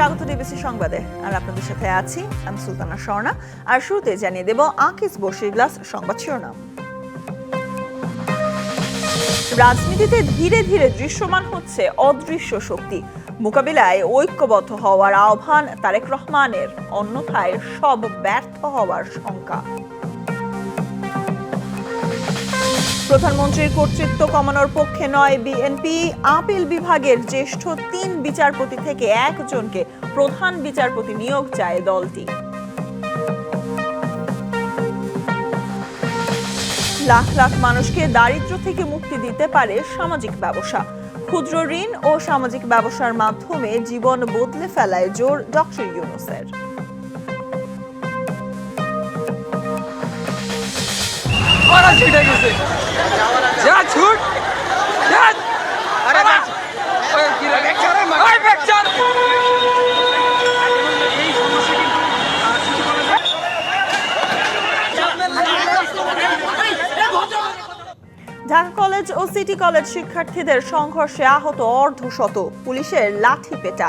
স্বাগত ডিবিসি সংবাদে। আর আপনাদের সাথে আছি আমি সুলতানা স্বর্ণা। আর শুরুতে জানিয়ে দেব আকিস বশির গ্লাস সংবাদ শিরোনাম। রাজনীতিতে ধীরে ধীরে দৃশ্যমান হচ্ছে অদৃশ্য শক্তি, মোকাবিলায় ঐক্যবদ্ধ হওয়ার আহ্বান তারেক রহমানের, অন্যথায় সব ব্যর্থ হওয়ার শঙ্কা। প্রধানমন্ত্রীর কর্তৃত্ব কমানোর পক্ষে নয় বিএনপি, আপিল বিভাগের জ্যেষ্ঠ ৩ বিচারপতি থেকে একজনকে প্রধান বিচারপতি নিয়োগ চায় দলটি। লাখ লাখ মানুষকে দারিদ্র্য থেকে মুক্তি দিতে পারে সামাজিক ব্যবসা। ক্ষুদ্র ঋণ ও সামাজিক ব্যবসার মাধ্যমে জীবন বদলে ফেলায় জোর ডক্টর ইউনূসের। ঢাকা কলেজ ও সিটি কলেজ শিক্ষার্থীদের সংঘর্ষে আহত অর্ধশত, পুলিশের লাঠিপেটা।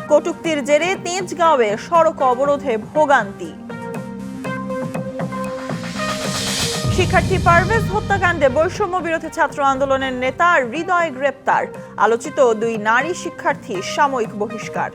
কটুক্তির জেরে তেজগাঁওয়ে সড়ক অবরোধে ভোগান্তি। শিক্ষার্থী পারভেজ হত্যাকাণ্ডে বৈষম্য বিরোধী ছাত্র আন্দোলনের নেতা হৃদয় গ্রেপ্তার। আলোচিত 2 নারী শিক্ষার্থী সাময়িক বহিষ্কার।